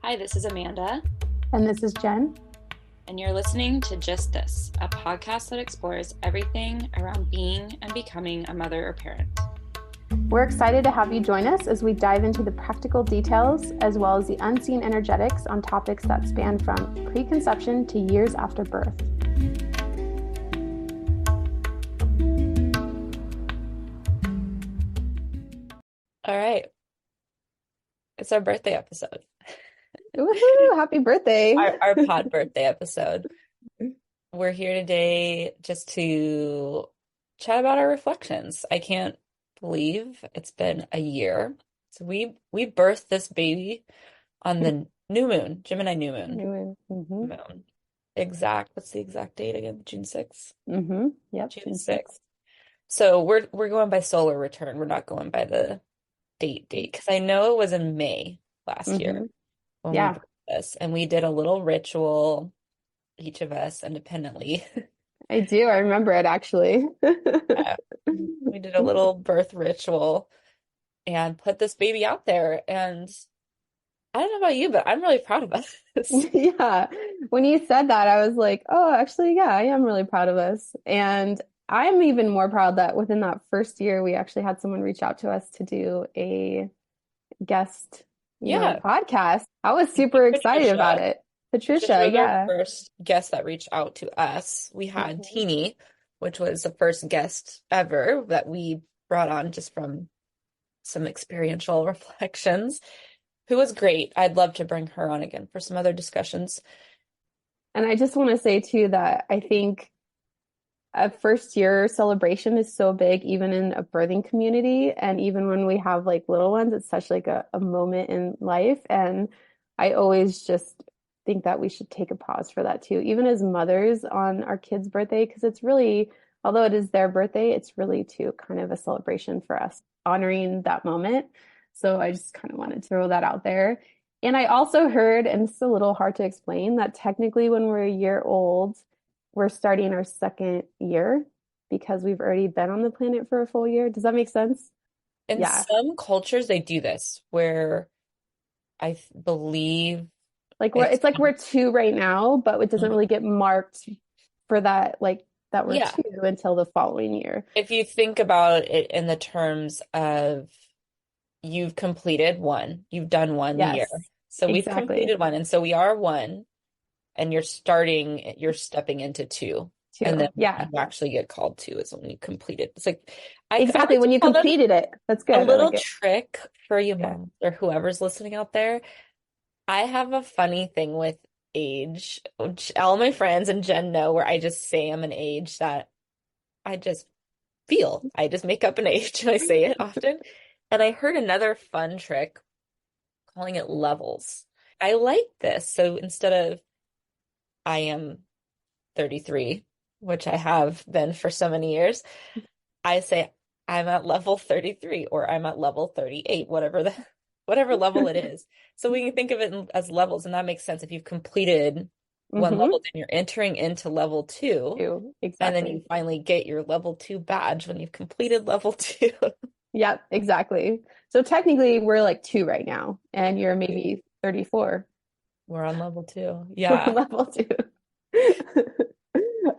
Hi, this is Amanda, And this is Jen. and you're listening to Just This, a podcast that explores everything around being and becoming a mother or parent. We're excited to have you join us as we dive into the practical details as well as the unseen energetics on topics that span from preconception to years after birth. All right, it's our birthday episode, Woohoo! Happy birthday. our pod birthday episode. We're here today just to chat about our reflections. I can't believe it's been a year. So we birthed this baby on the new moon, Gemini New Moon. Moon. What's the exact date again? June 6th? Yep. June 6th. So we're going by solar return. We're not going by the date because I know it was in May last year when we birthed this, and we did a little ritual, each of us independently. I do. I remember it actually. We did a little birth ritual and put this baby out there. And I don't know about you, but I'm really proud of us. Yeah. When you said that, I was like, oh, actually, yeah, I am really proud of us. And I'm even more proud that within that first year, we actually had someone reach out to us to do a guest, podcast. I was super excited about it. Patricia, was yeah. our first guest that reached out to us. We had Teeny, which was the first guest ever that we brought on just from some experiential reflections, who was great. I'd love to bring her on again for some other discussions. And I just want to say too that I think a first year celebration is so big, even in a birthing community. And even when we have like little ones, it's such like a moment in life. And I always just think that we should take a pause for that too, even as mothers on our kids' birthday, because it's really, although it is their birthday, it's really too kind of a celebration for us, honoring that moment. So I just kind of wanted to throw that out there. And I also heard, and it's a little hard to explain, that technically when we're a year old, we're starting our second year because we've already been on the planet for a full year. Does that make sense? In some cultures, they do this where I believe it's like we're two right now, but it doesn't really get marked for that, like that we're two until the following year. If you think about it in the terms of you've completed one, you've done one year. So we've completed one. And so we are one, and you're stepping into two. And then you actually get called two is when you complete it. It's like when you completed it. That's good. A little trick for you moms or whoever's listening out there. I have a funny thing with age, which all my friends and Jen know, where I just say I'm an age that I just feel. I just make up an age and I say it often. And I heard another fun trick calling it levels. I like this. So instead of I am 33, which I have been for so many years, I say I'm at level 33 or I'm at level 38, whatever level it is. So we can think of it as levels, and that makes sense. If you've completed one level, then you're entering into level two. And then you finally get your level 2 badge when you've completed level 2. Yep, exactly. So technically we're like 2 right now, and you're maybe 34. We're on level 2. Yeah. We're on level 2.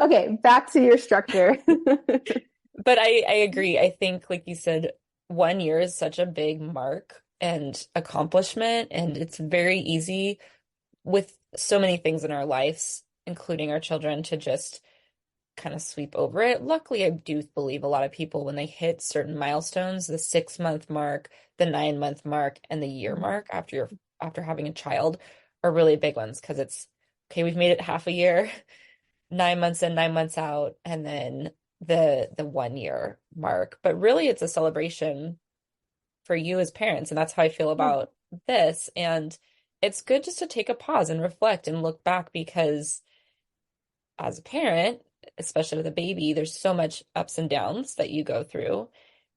Okay, back to your structure. But I agree. I think, like you said, 1 year is such a big mark and accomplishment, and it's very easy with so many things in our lives, including our children, to just kind of sweep over it. Luckily, I do believe a lot of people, when they hit certain milestones, the 6-month mark, the 9-month mark, and the year mark after having a child, are really big ones, because it's okay, we've made it half a year, 9 months in, 9 months out, and then the 1 year mark. But really, it's a celebration for you as parents, and that's how I feel about this. And it's good just to take a pause and reflect and look back, because as a parent, especially with a baby, there's so much ups and downs that you go through.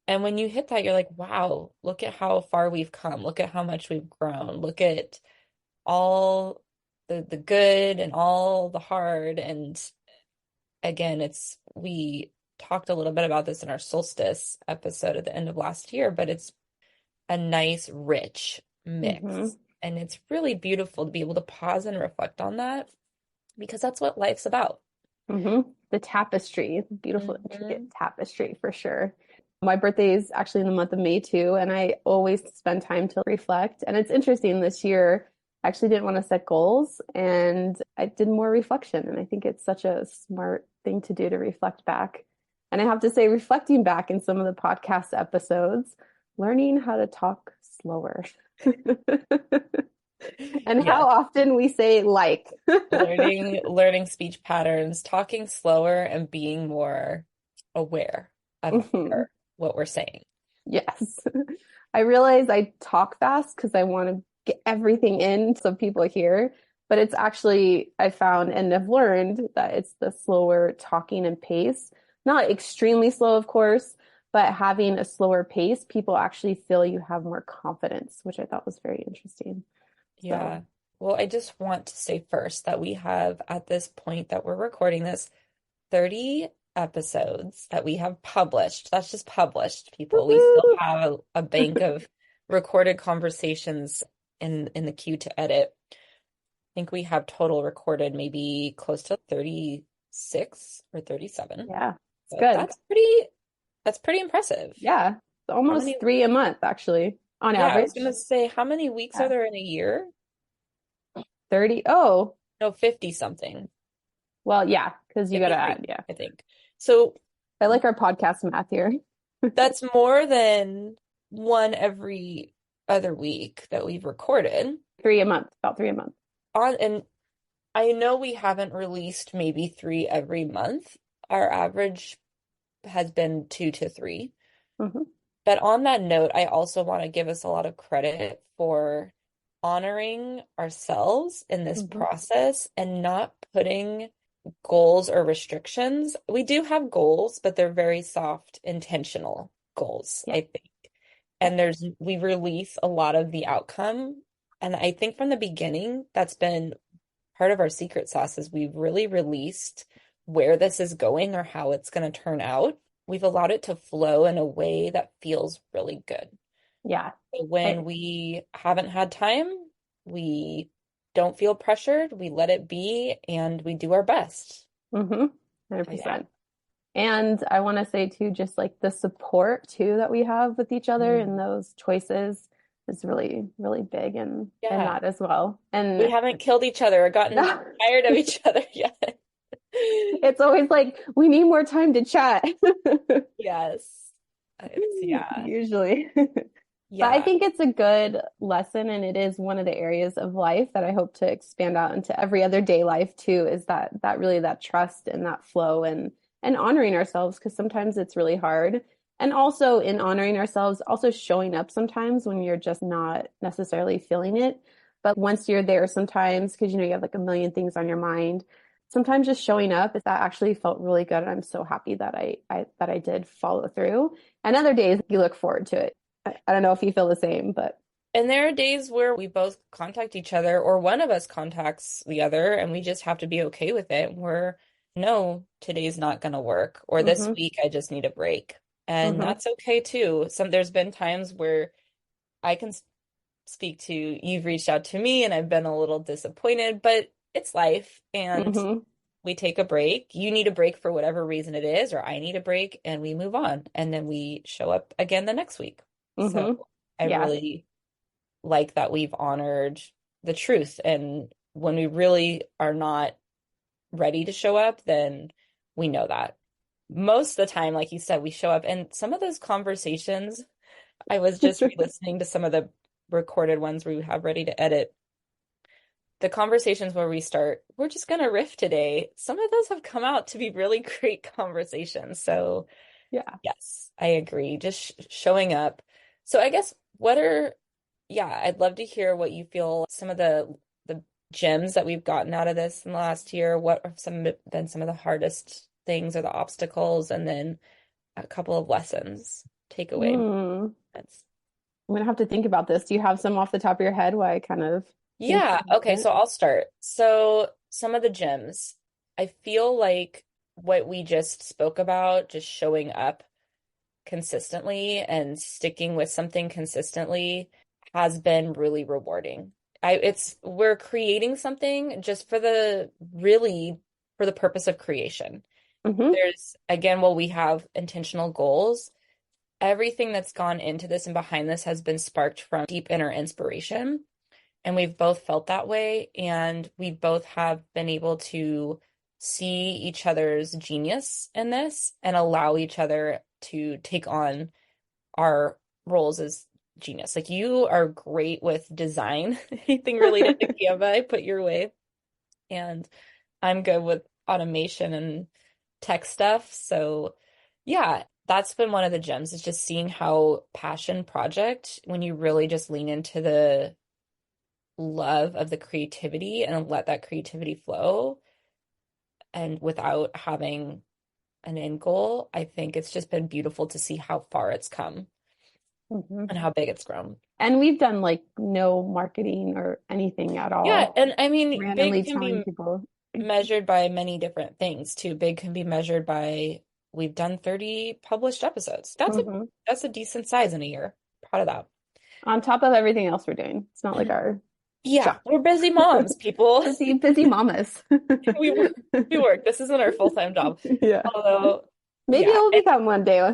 And when you hit that, you're like, wow, look at how far we've come. Look at how much we've grown. Look at all the good and all the hard. And again, we talked a little bit about this in our solstice episode at the end of last year, but it's a nice, rich mix And it's really beautiful to be able to pause and reflect on that because that's what life's about. The tapestry, beautiful, intricate Hmm. tapestry for sure. My birthday is actually in the month of May too, and I always spend time to reflect. And it's interesting this year, I actually didn't want to set goals and I did more reflection. And I think it's such a smart thing to do to reflect back. And I have to say, reflecting back in some of the podcast episodes, learning how to talk slower and Yes. how often we say like. Learning speech patterns, talking slower and being more aware of Mhm. what we're saying. Yes. I realize I talk fast because I want to get everything in so people hear, but it's actually, I found and have learned that it's the slower talking and pace. Not extremely slow, of course, but having a slower pace, people actually feel you have more confidence, which I thought was very interesting. So, Yeah. Well, I just want to say first that we have, at this point that we're recording this, 30 episodes that we have published. That's just published, people. We still woohoo! have a bank of recorded conversations in the queue to edit. I think we have total recorded maybe close to 36 or 37. Yeah, it's But good. that's pretty impressive. Yeah, it's How almost many, three a month, actually, on yeah, I was gonna average. say how many weeks are Yeah, there in a year? 30. Oh, No, 50 something. well, yeah, because you got to 53, add, yeah. I think. So I like our podcast math here. that's more than one every other week that we've recorded. Three a month, about three a month. And I know we haven't released maybe three every month. Our average has been two to three. Hmm. But on that note, I also want to give us a lot of credit for honoring ourselves in this Hmm. process and not putting goals or restrictions. We do have goals, but they're very soft, intentional goals, Yeah, I think. yeah. And we release a lot of the outcome. And I think from the beginning, that's been part of our secret sauce is we've really released where this is going or how it's going to turn out. We've allowed it to flow in a way that feels really good. Yeah. So when I, we haven't had time, we don't feel pressured, we let it be, and we do our best. mm-hmm, Yeah. 100%. And I want to say too, just like the support too that we have with each other in Mm. those choices is really, really big and Yeah. that as well. We And haven't killed each other or gotten tired of each other yet. it's always like we need more time to chat. Yes. Yeah. Usually. But I Yeah. think it's a good lesson, and it is one of the areas of life that I hope to expand out into every other day life too, is that really that trust and that flow and honoring ourselves because sometimes it's really hard. And also in honoring ourselves, also showing up sometimes when you're just not necessarily feeling it. But once you're there sometimes, because you know you have like a million things on your mind, sometimes just showing up, that actually felt really good. And I'm so happy that I did follow through. And other days you look forward to it. I don't know if you feel the same, but And there are days where we both contact each other, or one of us contacts the other, and we just have to be okay with it. We're, no, today's not going to work, or this hmm week I just need a break. And hmm that's okay too. There's been times where I can speak to, you've reached out to me, and I've been a little disappointed, but it's life, and hmm we take a break. You need a break for whatever reason it is, or I need a break, and we move on. And then we show up again the next week. So hmm I yeah. really like that we've honored the truth. And when we really are not ready to show up, then we know that. Most of the time, like you said, we show up. And some of those conversations, I was just re-listening to some of the recorded ones we have ready to edit. The conversations where we start, we're just going to riff today. Some of those have come out to be really great conversations. So, Yeah. yes, I agree. Just showing up. So, I guess yeah, I'd love to hear what you feel some of the gems that we've gotten out of this in the last year. What have been some of the hardest things or the obstacles, and then a couple of lessons, takeaway Mm. moments. I'm gonna have to think about this. Do you have some off the top of your head while I kind of think Yeah, about okay, it? so I'll start. So, some of the gems. I feel like what we just spoke about, just showing up consistently and sticking with something consistently has been really rewarding. we're creating something just for the really for the purpose of creation. Hmm. There's again, while we have intentional goals, everything that's gone into this and behind this has been sparked from deep inner inspiration. And we've both felt that way. And we both have been able to see each other's genius in this and allow each other to take on our roles as genius. Like you are great with design, anything related to Canva, I put your way. And I'm good with automation and tech stuff. So yeah, that's been one of the gems is just seeing how passion project, when you really just lean into the love of the creativity and let that creativity flow and without having an end goal, I think it's just been beautiful to see how far it's come Hmm. and how big it's grown. And we've done like no marketing or anything at Yeah, all, and I mean, big randomly can telling be people. measured by many different things too. Big can be measured by we've done 30 published episodes. Hmm. That's a decent size in a year. Proud of that. On top of everything else we're doing. It's not like our Yeah, job. we're busy moms, people. Busy, busy mamas. We work, we work. This isn't our full-time job. Yeah. Although, Maybe it yeah, will become one day.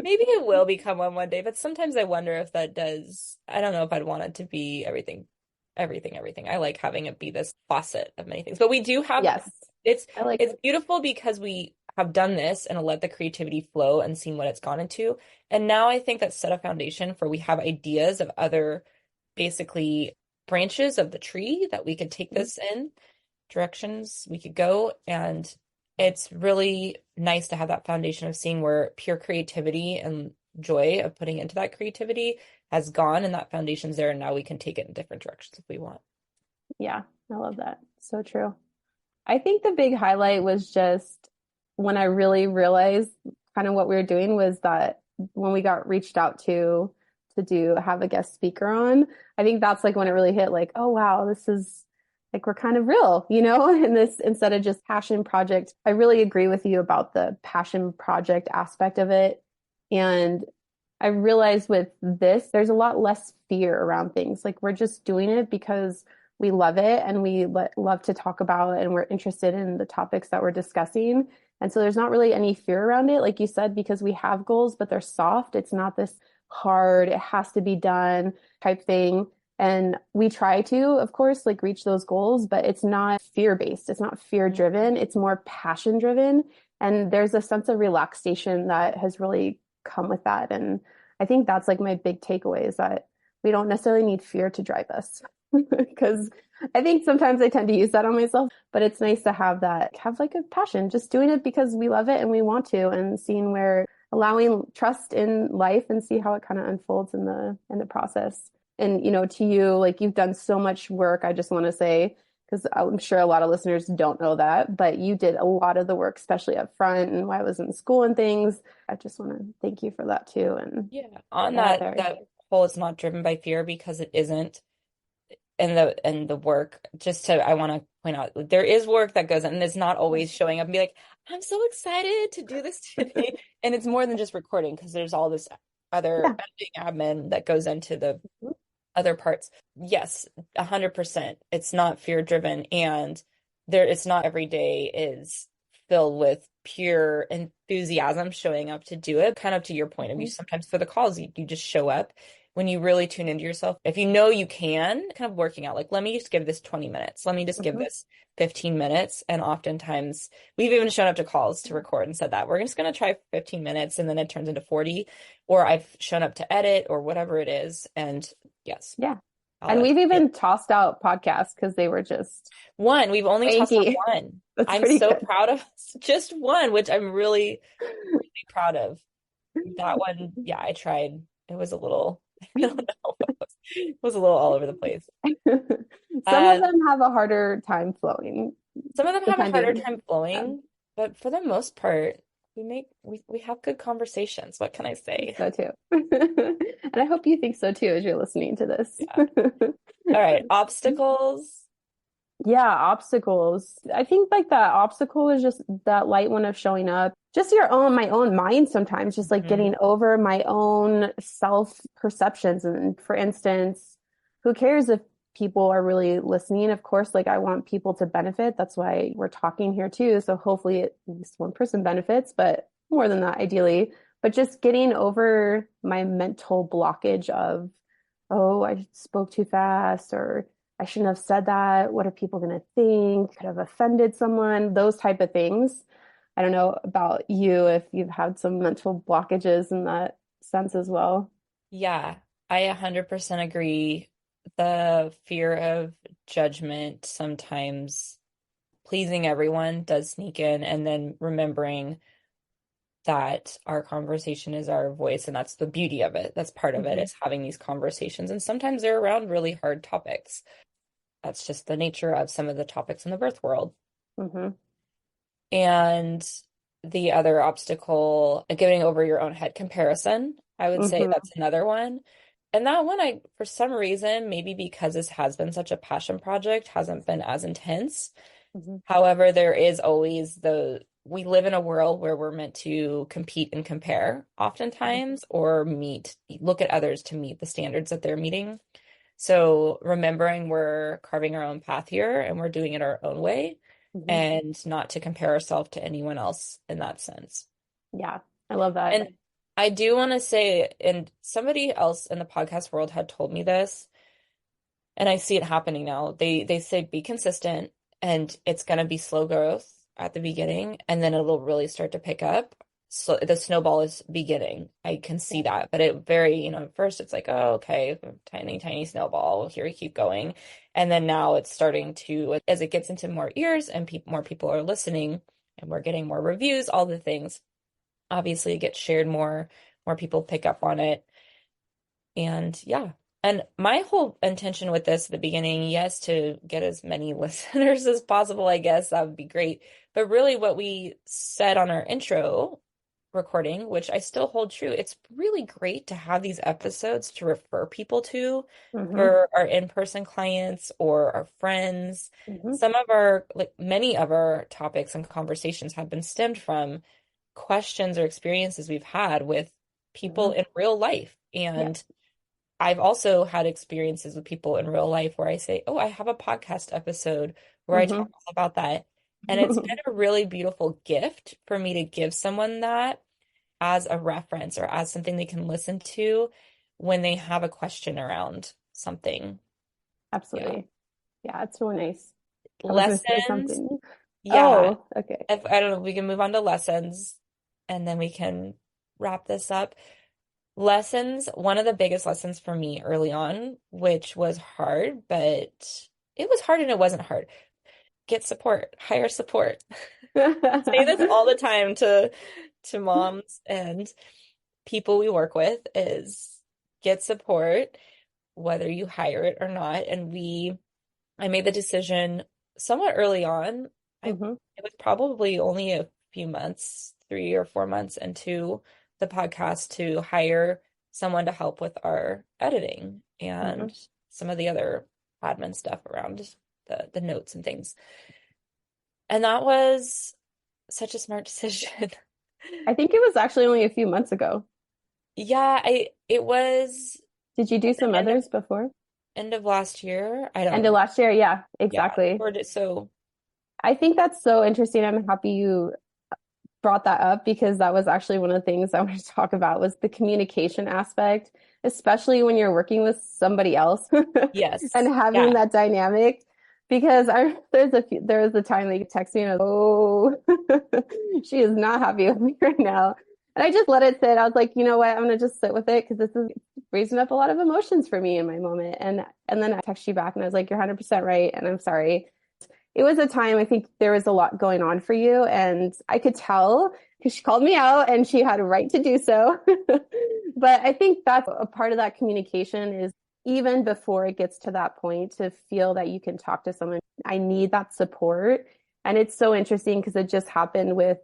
maybe it will become one day, but sometimes I wonder if that does. I don't know if I'd want it to be everything, everything, everything. I like having it be this faucet of many things. But we do have Yes. it's I like it's beautiful because we have done this and let the creativity flow and seen what it's gone into. And now I think that's set a foundation for we have ideas of other basically branches of the tree that we could take it. this in, directions we could go. And it's really nice to have that foundation of seeing where pure creativity and joy of putting into that creativity has gone and that foundation's there. And now we can take it in different directions if we want. Yeah, I love that. So true. I think the big highlight was just when I really realized kind of what we were doing was that when we got reached out to do have a guest speaker on, I think that's like when it really hit like, oh wow, this is like we're kind of real, in this instead of just passion project. I really agree with you about the passion project aspect of it. And I realized with this, there's a lot less fear around things. Like we're just doing it because we love it and we love to talk about it and we're interested in the topics that we're discussing. And so there's not really any fear around it, like you said, because we have goals, but they're soft. It's not this hard, it has to be done type thing. And we try to, of course, like reach those goals, but it's not fear based. It's not fear driven. It's more passion driven. And there's a sense of relaxation that has really come with that. And I think that's like my big takeaway is that we don't necessarily need fear to drive us. Because I think sometimes I tend to use that on myself, but it's nice to have like a passion, just doing it because we love it and we want to, and seeing where allowing trust in life and see how it kind of unfolds in the process. And to you, like you've done so much work. I just want to say, because I'm sure a lot of listeners don't know that, but you did a lot of the work, especially up front and while I was in school and things. I just want to thank you for that too and Yeah. put On that out that there. whole, it's not driven by fear because it isn't. And the work, just to I want to point out there is work that goes in and it's not always showing up and be like, I'm so excited to do this today. And it's more than just recording because there's all this other Yeah. editing admin that goes into the other parts. Yes, 100%. It's not fear driven and it's not every day is filled with pure enthusiasm showing up to do it. Kind of to your point of view, Mhm. sometimes for the calls, you just show up when you really tune into yourself. If you know you can, kind of working out, like, let me just give this 20 minutes. Let me just give Mhm. this 15 minutes. And oftentimes we've even shown up to calls to record and said that we're just going to try 15 minutes and then it turns into 40, or I've shown up to edit or whatever it is. And yes, Yeah. I'll And edit we've it. even tossed out podcasts because they were just One, we've only tossed out wanky. one. That's I'm pretty so good. proud of us. Just one, which I'm really, really proud of. That one, yeah, I tried. It was a little, I don't know, it was a little all over the place. Some of Uh, them have a harder time flowing, some of them have a harder depending. time Yeah, flowing, but for the most part, we have good conversations. What can I say? so too. And I hope you think so too as you're listening to this. Yeah. All right, obstacles. Yeah, obstacles. I think like that obstacle is just that light one of showing up. Just my own mind sometimes, just like Mhm. getting over my own self perceptions. And for instance, who cares if people are really listening. Of course, like I want people to benefit. That's why we're talking here too. So hopefully at least one person benefits, but more than that, ideally. But just getting over my mental blockage of, oh, I spoke too fast, or I shouldn't have said that. What are people going to think? Could have offended someone, those type of things. I don't know about you if you've had some mental blockages in that sense as well. Yeah, I 100% agree. The fear of judgment sometimes pleasing everyone does sneak in, and then remembering that our conversation is our voice, and that's the beauty of it. That's part of it, Hmm. is having these conversations. And sometimes they're around really hard topics. That's just the nature of some of the topics in the birth world. Hmm. And the other obstacle, getting over your own head comparison, I would say Hmm. that's another one. And that one, for some reason, maybe because this has been such a passion project, hasn't been as intense. Hmm. However, there is always we live in a world where we're meant to compete and compare oftentimes, or look at others to meet the standards that they're meeting. So remembering we're carving our own path here and we're doing it our own way, Hmm. and not to compare ourselves to anyone else in that sense. Yeah, I love that. And I do want to say, and somebody else in the podcast world had told me this, and I see it happening now. They say be consistent, and it's going to be slow growth at the beginning, and then it'll really start to pick up. So the snowball is beginning. I can see Yeah. that, but it very, at first it's like, oh, okay, tiny, tiny snowball. Here we keep going. And then now it's starting to, as it gets into more ears and more people are listening, and we're getting more reviews, all the things. Obviously, it gets shared more people pick up on it. And yeah. And my whole intention with this at the beginning, yes, to get as many listeners as possible, I guess that would be great. But really, what we said on our intro recording, which I still hold true, it's really great to have these episodes to refer people to Hmm. for our in-person clients or our friends. Hmm. Some of many of our topics and conversations have been stemmed from questions or experiences we've had with people Hmm. in real life. Yeah. And I've also had experiences with people in real life where I say, oh, I have a podcast episode where I talk Hmm. all about that. And it's been a really beautiful gift for me to give someone that as a reference or as something they can listen to when they have a question around something. Yeah. Absolutely. Yeah, it's really nice. I was going to say Lessons. something. Yeah. Oh, okay. If I don't know, we can move on to lessons and then we can wrap this up. Lessons, one of the biggest lessons for me early on, which was hard, but it was hard and it wasn't hard. Get support, hire support. Say this all the time to moms and people we work with is get support, whether you hire it or not. And I made the decision somewhat early on. Hmm. It was probably only a few months, 3 or 4 months into the podcast, to hire someone to help with our editing Hmm. and some of the other admin stuff around the notes and things. And that was such a smart decision. I think it was actually only a few months ago. Yeah, it was Did you do some end of others before? end of last year. I don't End of remember. last year? Yeah, Yeah, exactly. so I think that's so interesting. I'm happy you brought that up because that was actually one of the things I wanted to talk about was the communication aspect, especially when you're working with somebody else and yes. having Yeah. that dynamic. Because there was a time that you text me and I was, oh, she is not happy with me right now. And I just let it sit. I was like, you know what? I'm gonna just sit with it because this is raising up a lot of emotions for me in my moment. And then I text you back and I was like, you're 100% right, and I'm sorry. It was a time I think there was a lot going on for you, and I could tell because she called me out and she had a right to do so. But I think that's a part of that communication is even before it gets to that point to feel that you can talk to someone. I need that support. And it's so interesting because it just happened with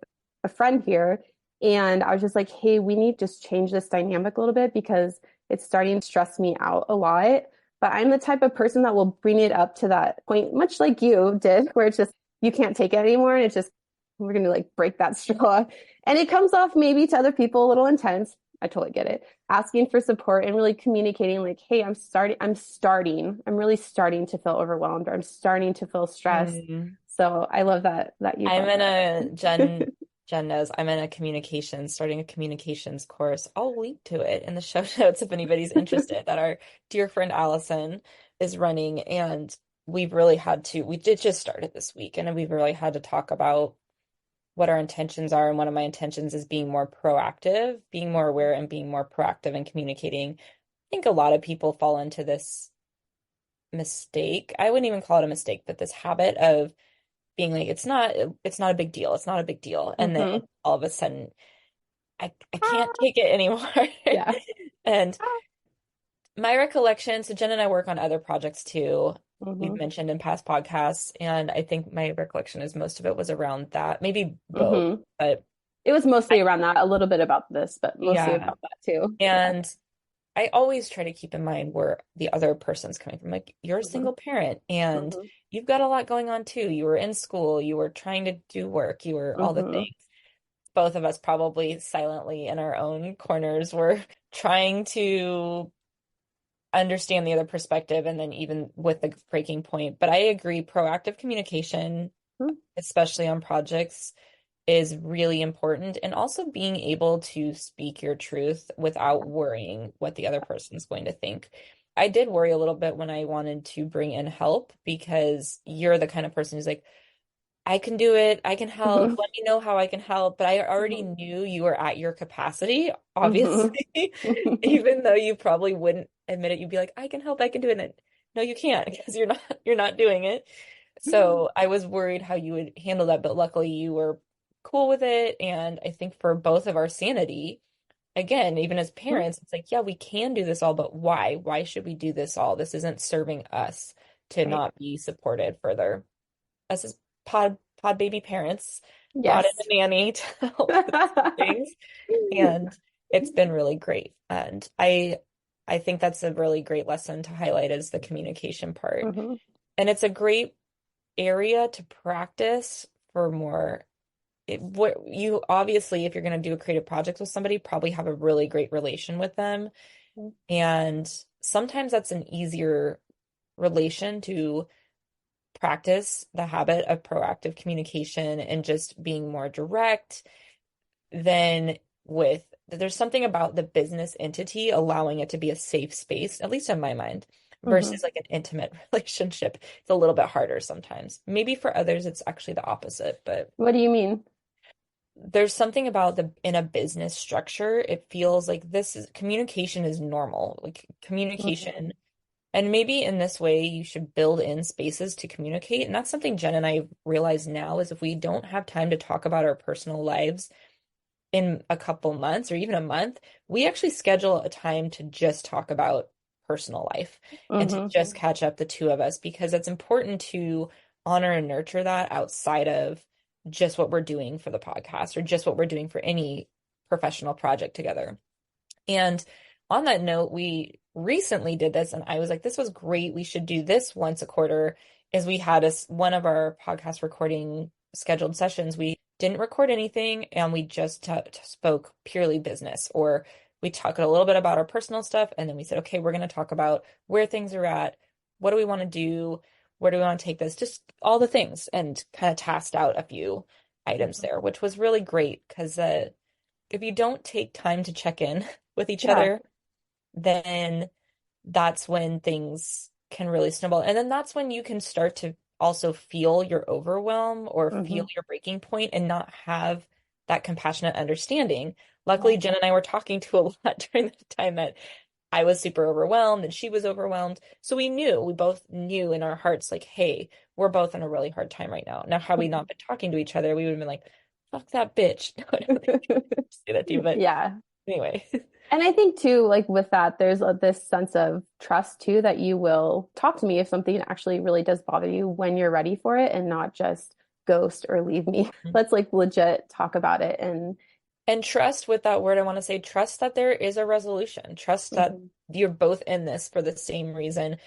a friend here. And I was just like, hey, we need to just change this dynamic a little bit because it's starting to stress me out a lot. But I'm the type of person that will bring it up to that point, much like you did, where it's just, you can't take it anymore. And it's just, we're going to like break that straw. And it comes off maybe to other people a little intense. I totally get it. Asking for support and really communicating like, hey, I'm really starting to feel overwhelmed or I'm starting to feel stressed. Mm. So I love that you I'm brought in that a up. Jen knows I'm in a communications, starting a communications course. I'll link to it in the show notes if anybody's interested, that our dear friend Allison is running. And we did just start it this week, and we've really had to talk about what our intentions are. And one of my intentions is being more proactive, being more aware, and being more proactive in communicating. I think a lot of people fall into this mistake. I wouldn't even call it a mistake, but this habit of being like, it's not a big deal. It's not a big deal. And then Hmm. all of a sudden, I can't take it anymore. Yeah. And my recollection, so Jen and I work on other projects too. We've Hmm. mentioned in past podcasts, and I think my recollection is most of it was around that, maybe both, Hmm. but It was I, mostly around that, a little bit about this, but mostly yeah. about that too. Yeah. And I always try to keep in mind where the other person's coming from. Like, you're a Hmm. single parent and Hmm. you've got a lot going on too. You were in school, you were trying to do work, you were all the Hmm. things. Both of us probably silently in our own corners were trying to understand the other perspective, and then even with the breaking point. But I agree, proactive communication, especially on projects, is really important. And also being able to speak your truth without worrying what the other person's going to think. I did worry a little bit when I wanted to bring in help, because you're the kind of person who's like, I can do it. I can help. Hmm. Let me know how I can help. But I already Hmm. knew you were at your capacity, Hmm. obviously. Even though you probably wouldn't admit it, you'd be like, I can help, I can do it. And no, you can't, because you're not doing it. So I was worried how you would handle that, but luckily you were cool with it. And I think for both of our sanity, again, even as parents, it's like, yeah, we can do this all, but why? Why should we do this all? This isn't serving us to Right. not be supported further. Us as pod baby parents brought in Yes. a nanny to help with some things, and it's been really great. And I think that's a really great lesson to highlight, is the communication part. Hmm. And it's a great area to practice for more. What you obviously, if you're going to do a creative project with somebody, probably have a really great relation with them. And sometimes that's an easier relation to practice the habit of proactive communication and just being more direct than with there's something about the business entity allowing it to be a safe space, at least in my mind, Hmm. versus like an intimate relationship. It's a little bit harder sometimes. Maybe for others, it's actually the opposite, but What do you mean? there's something about the in a business structure, it feels like this is communication is normal. Like Hmm. communication. And maybe in this way, you should build in spaces to communicate. And that's something Jen and I realize now, is if we don't have time to talk about our personal lives in a couple months or even a month, we actually schedule a time to just talk about personal life and to Hmm. just catch up, the two of us, because it's important to honor and nurture that outside of just what we're doing for the podcast or just what we're doing for any professional project together. And on that note, we recently did this, and I was like, this was great. We should do this once a quarter. Is we had one of our podcast recording scheduled sessions. We didn't record anything, and we just spoke purely business, or we talked a little bit about our personal stuff, and then we said, okay, we're going to talk about where things are at. What do we want to do? Where do we want to take this? Just all the things, and kind of tasked out a few items there, which was really great, because if you don't take time to check in with each Yeah. other, then that's when things can really snowball. And then that's when you can start to also feel your overwhelm or feel Hmm. your breaking point and not have that compassionate understanding. Luckily, Yeah. Jen and I were talking to a lot during the time that I was super overwhelmed and she was overwhelmed. So we both knew in our hearts, like, hey, we're both in a really hard time right now. Now, had we not been talking to each other, we would have been like, fuck that bitch. No, I don't think I would say that to you, but Yeah. anyway. And I think too, like with that, there's this sense of trust too that you will talk to me if something actually really does bother you when you're ready for it and not just ghost or leave me. Let's like legit talk about it. And trust, with that word, I want to say trust that there is a resolution. Trust that Mhm. you're both in this for the same reason.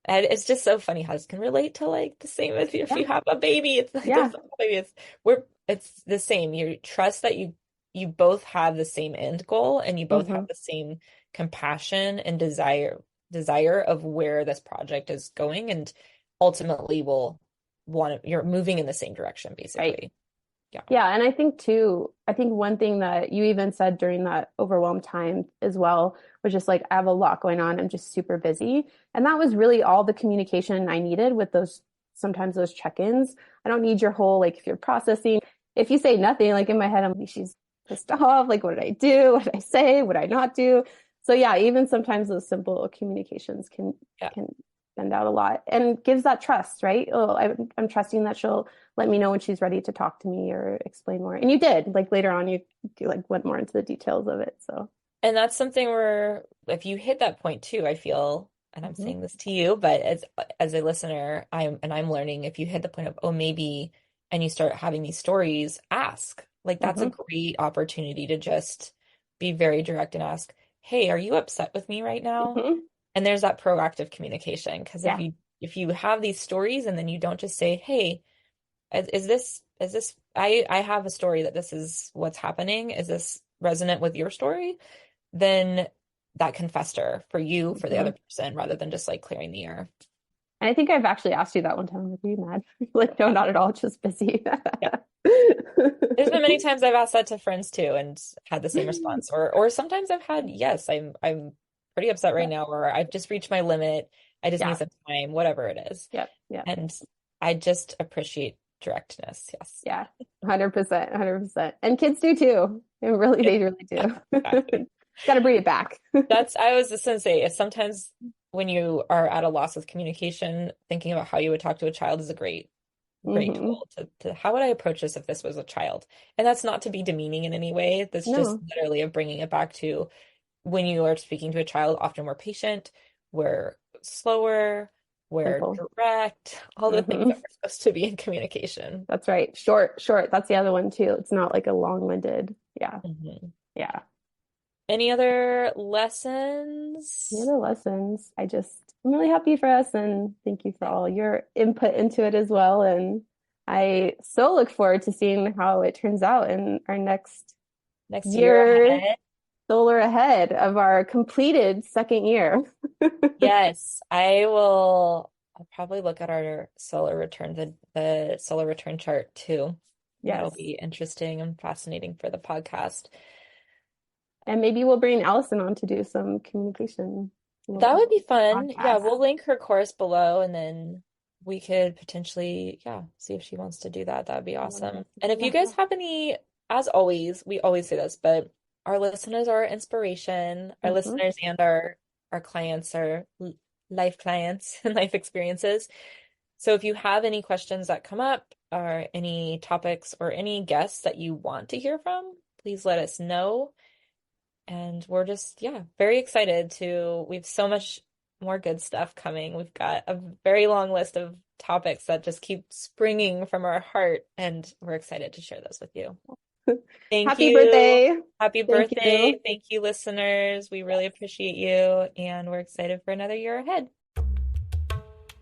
And it's just so funny how this can relate to like the same if Yeah. you have a baby. It's like Yeah. this baby. It's the same. You trust that you both have the same end goal and you both have Hmm. the same compassion and desire of where this project is going, and ultimately will want you're moving in the same direction, Right. basically. Yeah. Yeah, and I think too, I think one thing that you even said during that overwhelmed time as well was just like, I have a lot going on. I'm just super busy. And that was really all the communication I needed with those, sometimes those check-ins. I don't need your whole, like, if you're processing, if you say nothing, like in my head, I'm like, she's pissed off. Like, what did I do? What did I say? What did I not do? So yeah, even sometimes those simple communications Yeah. can send out a lot and gives that trust, right? Oh, I'm trusting that she'll let me know when she's ready to talk to me or explain more. And you did, like later on, you like went more into the details of it. So, And that's something where if you hit that point too, I feel, and I'm mhm, saying this to you, but as a listener, I'm learning, if you hit the point of, oh, maybe, and you start having these stories, ask. Like that's a mhm, great opportunity to just be very direct and ask, hey, are you upset with me right now? mhm. And there's that proactive communication. Because Yeah, if you have these stories and then you don't just say, hey, is this I have a story that this is what's happening. Is this resonant with your story? Then that can fester for you, for the other mhm. person, rather than just like clearing the air. And I think I've actually asked you that one time. Like, are you mad? Like, no, Yeah. not at all, just busy. Yeah. There's been many times I've asked that to friends too and had the same response. Or sometimes I've had, yes, I'm pretty upset right now, or I've just reached my limit. I just need Yeah, some time, whatever it is. yep, yep. And I just appreciate directness. Yes. Yeah, 100%, 100%. And kids do too. And really, they really do. Exactly. Got to bring it back. I was just gonna say, if sometimes when you are at a loss with communication, thinking about how you would talk to a child is a great Hmm. tool to how would I approach this if this was a child? And that's not to be demeaning in any way. That's just No, literally of bringing it back to when you are speaking to a child, often we're patient, we're slower, we're simple. direct, all the things that Hmm. we're supposed to be in communication. That's right. Short, short. That's the other one too. It's not like a long-winded. Yeah. Mhm. Yeah. Any other The lessons? other lessons, I'm really happy for us and thank you for all your input into it as well. And I so look forward to seeing how it turns out in our next Next year year ahead. solar ahead of our completed second year. Yes, I'll probably look at our solar return, the solar return chart too. That'll Yes. be interesting and fascinating for the podcast. And maybe we'll bring Allison on to do some communication, a That little would be fun. Yeah, podcast. we'll link her course below and then we could potentially, yeah, see if she wants to do that. That would be I would awesome. love to And do if you that. guys have any, as always, we always say this, but our listeners are our inspiration. Our Hmm. listeners and our clients are life clients and life experiences. So if you have any questions that come up or any topics or any guests that you want to hear from, please let us know. And we're just, yeah, very excited we have so much more good stuff coming. We've got a very long list of topics that just keep springing from our heart, and we're excited to share those with you. Thank Happy you. birthday. Happy Thank birthday. you. Thank you, listeners. We really appreciate you, and we're excited for another year ahead.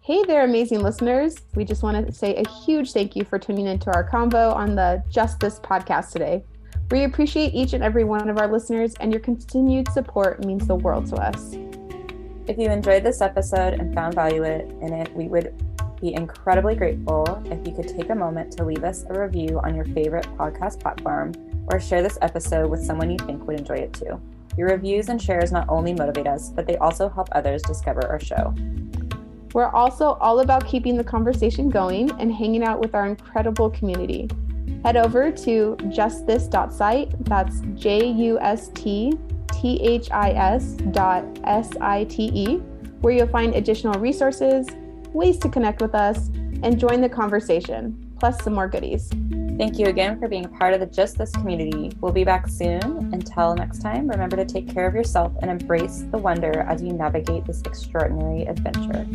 Hey there, amazing listeners. We just want to say a huge thank you for tuning into our convo on the Just This podcast today. We appreciate each and every one of our listeners, and your continued support means the world to us. If you enjoyed this episode and found value in it, we would be incredibly grateful if you could take a moment to leave us a review on your favorite podcast platform or share this episode with someone you think would enjoy it too. Your reviews and shares not only motivate us, but they also help others discover our show. We're also all about keeping the conversation going and hanging out with our incredible community. Head over to justthis.site. That's justhis.site, where you'll find additional resources, ways to connect with us, and join the conversation, plus some more goodies. Thank you again for being a part of the Just This community. We'll be back soon. Until next time, remember to take care of yourself and embrace the wonder as you navigate this extraordinary adventure.